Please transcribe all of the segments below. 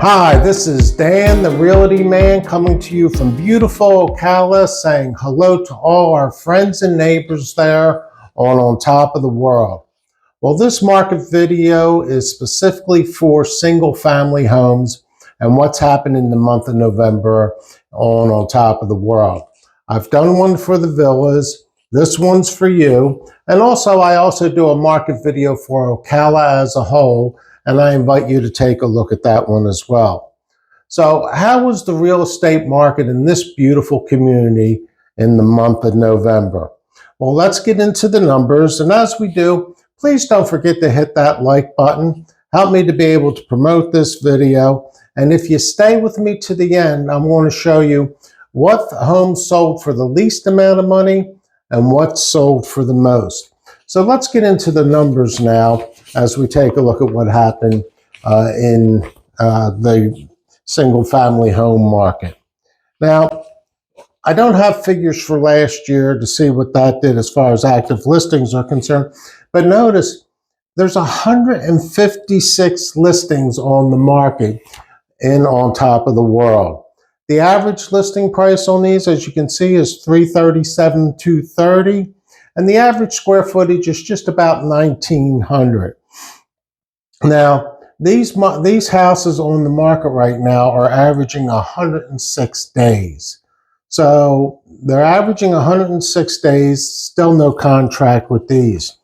Hi, this is Dan, the Realty Man, coming to you from beautiful Ocala, saying hello to all our friends and neighbors there on top of the world. Well, this market video is specifically for single family homes and what's happened in the month of November on top of the world. I've done one for the villas. This one's for you. And I also do a market video for Ocala as a whole, and I invite you to take a look at that one as well. So how was the real estate market in this beautiful community in the month of November? Well, let's get into the numbers. And as we do, please don't forget to hit that like button. Help me to be able to promote this video. And if you stay with me to the end, I'm going to show you what homes sold for the least amount of money and what sold for the most. So let's get into the numbers now as we take a look at what happened in the single family home market. Now, I don't have figures for last year to see what that did as far as active listings are concerned, but notice there's 156 listings on the market on top of the world. The average listing price on these, as you can see, is $337,230, and the average square footage is just about 1,900. Now, these houses on the market right now are averaging 106 days. So they're averaging 106 days, still no contract with these.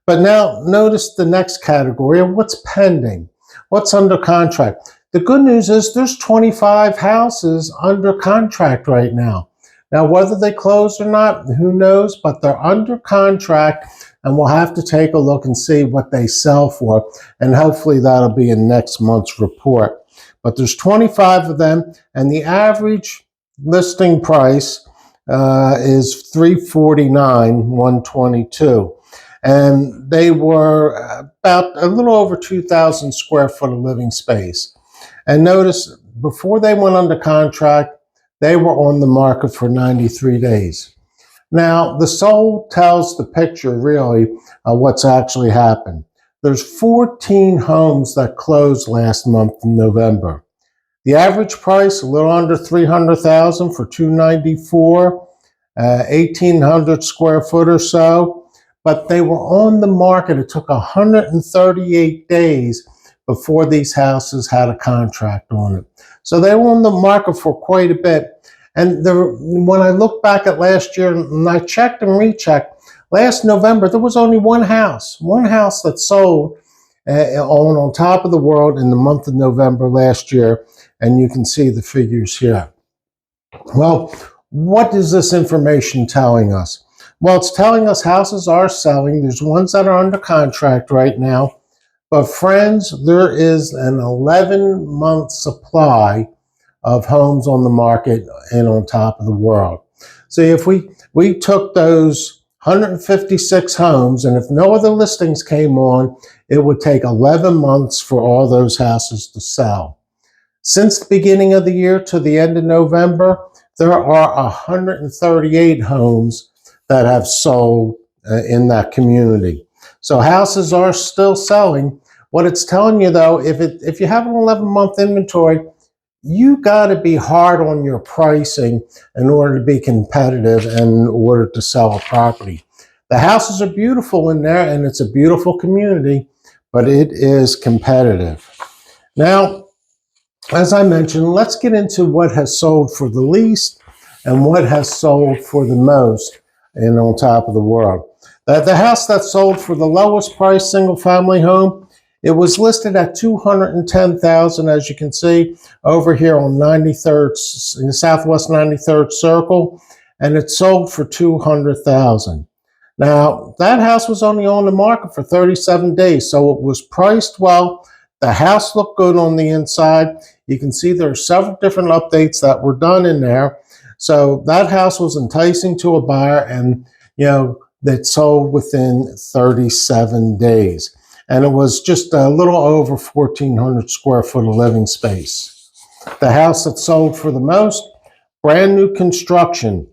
But now notice the next category of what's pending, what's under contract. The good news is there's 25 houses under contract right now. Now, whether they close or not, who knows, but they're under contract, and we'll have to take a look and see what they sell for, and hopefully that'll be in next month's report. But there's 25 of them, and the average listing price is $349,122. And they were about a little over 2,000 square foot of living space. And notice, before they went under contract, they were on the market for 93 days. Now, the sold tells the picture, really, of what's actually happened. There's 14 homes that closed last month in November. The average price, a little under $300,000 for 294, 1,800 square foot or so. But they were on the market. It took 138 days before these houses had a contract on it. So they were on the market for quite a bit. And when I look back at last year, and I checked and rechecked, last November, there was only one house that sold on top of the world in the month of November last year. And you can see the figures here. Well, what is this information telling us? Well, it's telling us houses are selling. There's ones that are under contract right now. But friends, there is an 11-month supply of homes on the market and on top of the world. So if we took those 156 homes, and if no other listings came on, it would take 11 months for all those houses to sell. Since the beginning of the year to the end of November, there are 138 homes that have sold in that community. So houses are still selling. What it's telling you, though, if you have an 11-month inventory, you got to be hard on your pricing in order to be competitive and in order to sell a property. The houses are beautiful in there, and it's a beautiful community, but it is competitive. Now, as I mentioned, let's get into what has sold for the least and what has sold for the most on top of the world. The house that sold for the lowest price single-family home, it was listed at $210,000, as you can see over here on 93rd, in the Southwest 93rd Circle, and it sold for $200,000. Now, that house was only on the market for 37 days, so it was priced well. The house looked good on the inside. You can see there are several different updates that were done in there. So that house was enticing to a buyer, and that sold within 37 days. And it was just a little over 1,400 square foot of living space. The house that sold for the most, brand new construction.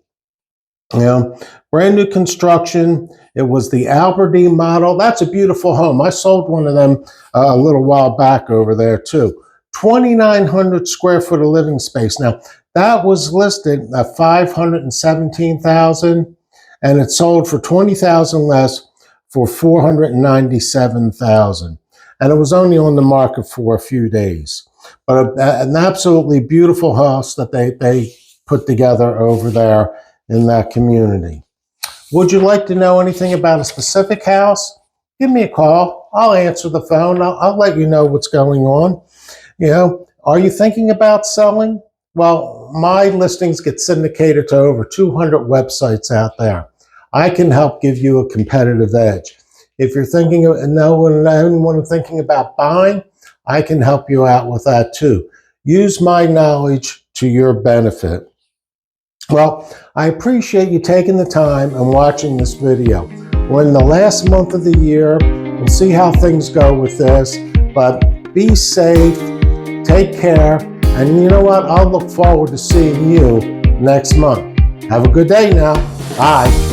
Brand new construction. It was the Albertine model. That's a beautiful home. I sold one of them a little while back over there too. 2,900 square foot of living space. Now, that was listed at $517,000, and it sold for $20,000 less for $497,000. And it was only on the market for a few days. But an absolutely beautiful house that they put together over there in that community. Would you like to know anything about a specific house? Give me a call. I'll answer the phone. I'll let you know what's going on. You know, are you thinking about selling? Well, my listings get syndicated to over 200 websites out there. I can help give you a competitive edge. If you're thinking of anyone thinking about buying, I can help you out with that too. Use my knowledge to your benefit. Well, I appreciate you taking the time and watching this video. We're in the last month of the year. We'll see how things go with this, but be safe, take care, and you know what? I'll look forward to seeing you next month. Have a good day now. Bye.